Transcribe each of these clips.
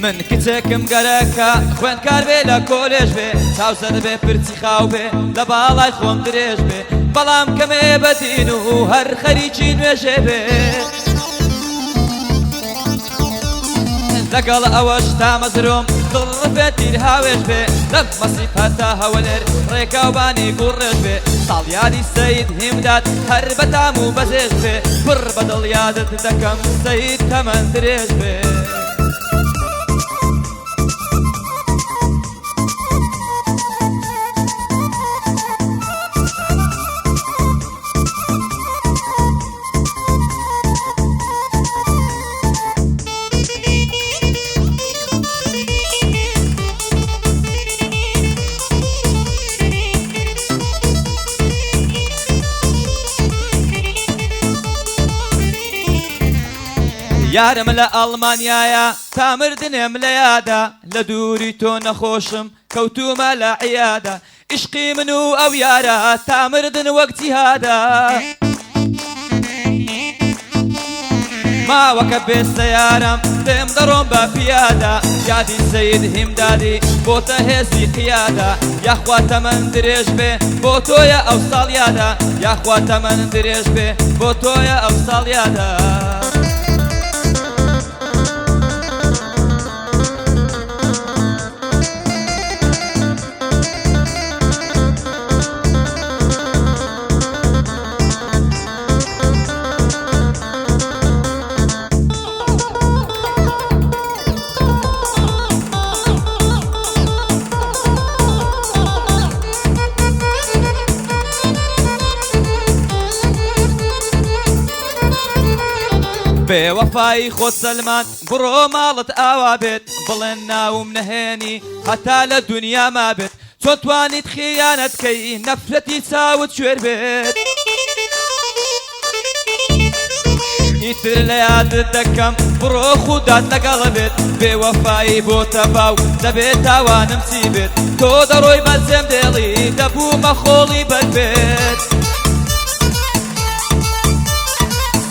من کچێکم گەرەکە خوێندکار بێ لە کۆلێژ بێ چاوسەر بێ پرچی خاو بێ لە باڵای خۆم درێژ بێ بەڵام کەمێ بەدین و هەر خەریکی نوێژێ بێ لەگەڵ ئەوەش تا مەزرۆم دڵڕفێت تیر هاوێش بێ لەم مەسیب هەتا هەولێر ڕێکاوبانی گوڕێژ بێ ساڵیادی سەید هیمداد هەر بەتام و بەزێش بێ پڕ بەدڵ یادت دەکەم سەید تەمەن درێژ بێ یارم لە ئەڵمانیایە تا مردنێم لە یادا لە دووری تۆ نەخۆشم کەوتومە لە عیادا عشقی من و ئەو یارە تا مردن وەک جیهادا ماوەکە بێستە یارم دێم دەڕۆم بە پیادا یادی سەید هیمدادی بۆتە هێزی قیادا یاخوا تەمەن درێژ بێ بۆ تۆیە ئەو ساڵیادا یاخوا تەمەن درێژ بێ بۆ تۆیە ئەو ساڵیادا بێوەفایی خۆت سەلمان بڕۆ ماڵت ئاوا بێت بڵێن ناوم نەهێنی هەتا لە دونیا ما بێت چۆن توانیت خیانەتکەی نەفرەتی چاوت کوێر بێت ئیتر لە یادت دەکەم بڕۆ خودات لەگەڵ بێت بێوەفایی بۆ تەواو دەبێت تاوانم چی بێت تۆ دەڕۆی بەجێم دێڵی دەبوومە خۆڵی بەر بێت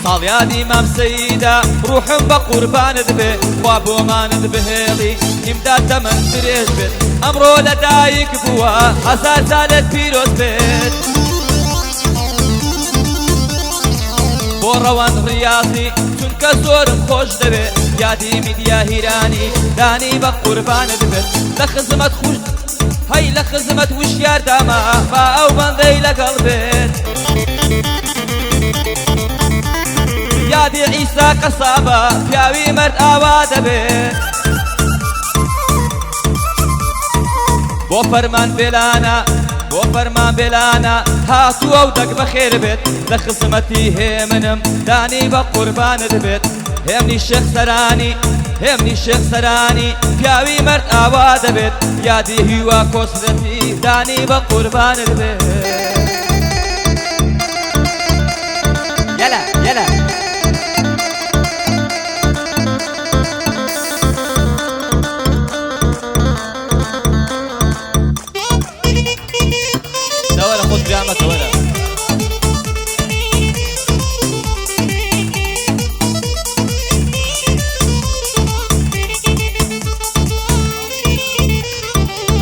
ساڵیادی مام سەیدا ڕوحم بە قوربانت بێ خوا بۆمانت بهێڵی هیمداد تەمەن درێژ بێت ئەمڕۆ لەدایک بووە هەزار سالێت پیرۆز بێت بۆ ڕەوەند ڕیاضی چونکە زۆرم خۆش دەبێت یادی میدیا هیرانی دانی بە قوربانت بێت لە خزمەت خوش هەی لە خزمەت وشیار داما با ئەو بەندەی لەگەڵ بێت یادی عیسا قەسابە پیاوی مەرد ئاوا دەبێت بۆ فەرمان بێلانە بۆ فەرمان بێلانە هاتووە و دەک بەخێر بێت لە خزمەتی هێمنم دانی بە قوربانت بێت هێمنی شێخ سەرانی هێمنی شێخ سەرانی پیاوی مەرد ئاوا دەبێت یادی هیوا کۆسرەتی دانی بە قوربانت بێت یەلا یەلا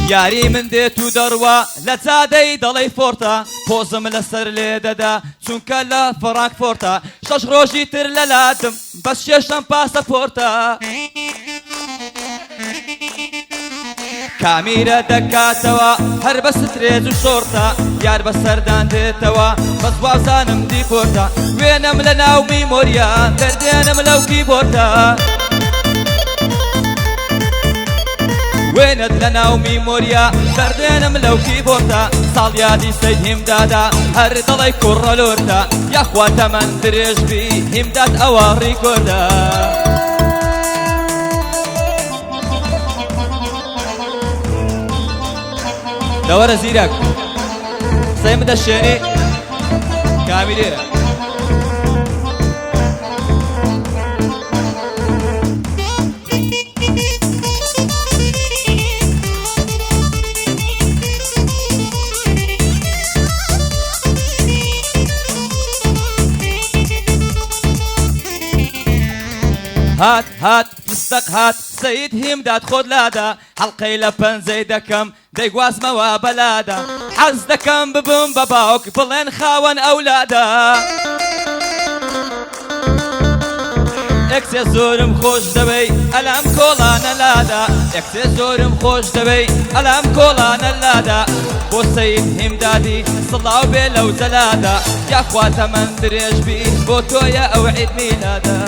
یاری من دێت و دەڕوا لە جادەی دەڵێی فۆرتە پۆزم لەسەر لێ دەدا چونکە لە فڕانکفۆرتە شەش ڕۆژی تر لە لاتم بەس شێشەم پاسەپۆرتە کامیرە دەکاتەوە هەر بە سترێج و شۆرتە یار بە سەردان دێتەوە بەس وازانم دیپۆرتە وێنەم لە ناو میمۆریا دەردێنم لەو کیبۆرتە وێنت لە ناو میمۆریا دەردێنم لەو کیبۆرتە ساڵیادی سەید هیمدادا هەر دەڵی کوڕەلۆرتە یاخوا تەمەن درێژ بی هیمداد ئەوە ڕیکۆردە دەوەرە زیرەک سەی بدە شێنی کامیرێرە هات هات فستق هات سيد هیمداد خۆت لادا حەڵقەی لە پەنجەی دەکەم دەیگوازمەوە بەلادا حەز دەکەم ببم بە باوک بڵێن خاوەن ئەولادا ئەکسێ زۆرم خۆش دەوەی ئەلام کۆڵانە لادا ئەکسێ زۆرم خۆش دەوەی ئەلام کۆڵانە لادا بۆ سەید هیمدادی سڵاو بێ لەو جەلادا یاخواتە من درێژ بی بۆ تۆیە ئەو عید میلادا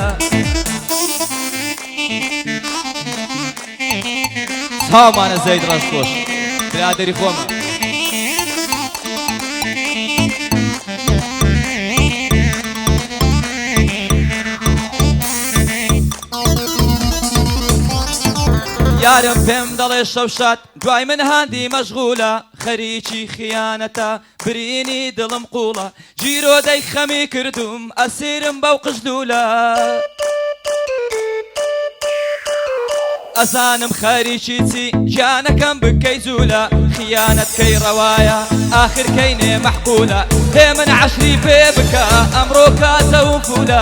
چاومانە زەید ڕەشخۆش برادەری خۆمە یارم پێم دەڵێ شەوشات دوای من هاندی مەشغولە خەریکی خیانەتە برینی دڵم قوڵە جیرۆ دەی خەمی کردوم ئەسیرم بەو قژدوولە ئەزانم خەریکی چی گیانەکەم بکەی زوولە خیانەت کەی ڕەوایە ئاخر کەینێ مەحقولە هێ من عەشری پێ بکە ئەمڕۆ کاتە و فولە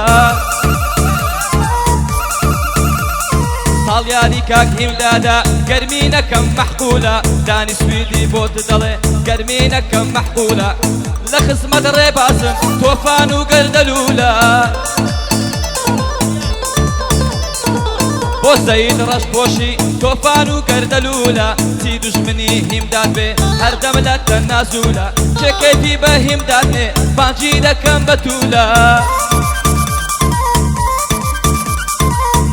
ساڵیادی کاک هیمدادا گەرمی نەکەم مەحقولە دانی سویدی بۆت دەڵێ گەرمی نەکەم مەحقولە لە خزمەت ڕێبازم تۆفان و گەردەلوولە بۆ سەید ڕەشپۆشی تۆفان و گەردەلوولە چی دوژمنی هیمداد بێ هەردەم لە تەنازوولە چێکێتی بە هیمداد نێ بانجی دەکەم بەتوولە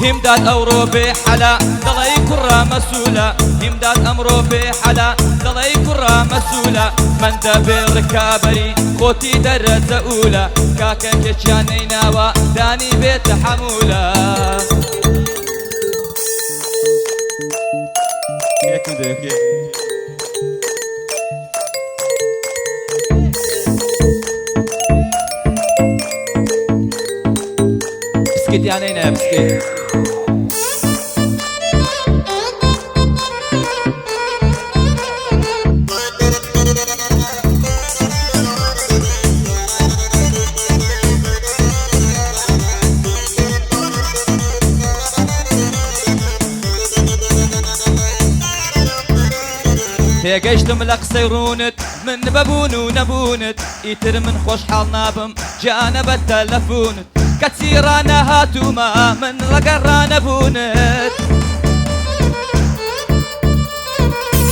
هیمداد ئەوڕۆ بێ حەلا دڵی کوڕە مەسوولە هیمداد ئەمڕۆ بێ حەلا دڵی کوڕە مەسوولە من دەبێ ڕکابەری خۆتی دەرەجە ئوولە کاکە کێکیان نەیناوە دانی بێتە حەموولە بسكيت يعني هنا بسكيت تێگەیشتم لە قسەی ڕوونت من بەبوون و نەبوونت ئیتر من خۆشحاڵ نابم گیانە بە تەلەفونت کەچی ڕانەهاتوومە من ڕەگەر ڕانەبوونت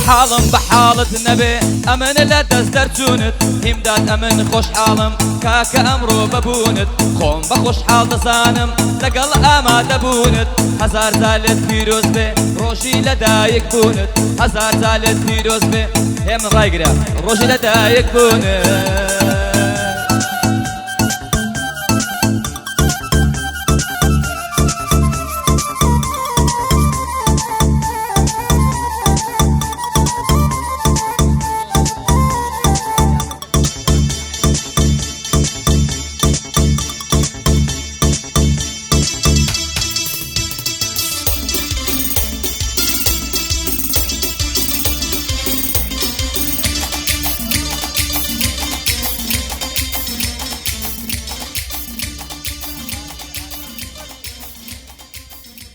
حاڵم بە حاڵت نەبێ ئەمن لە دەست دەرچوونت هیمداد ئەمن خۆشحاڵم کاکە ئەمڕۆ بەبوونت خۆم بە خۆشحاڵ دەزانم لەگەڵ ئامادەبوونت هەزار جالت پیرۆز بێ ڕۆژی لەدایک بوونت هەزار جالت پیرۆز بێ هێ من ڕایگرە ڕۆژی لەدایک بوونت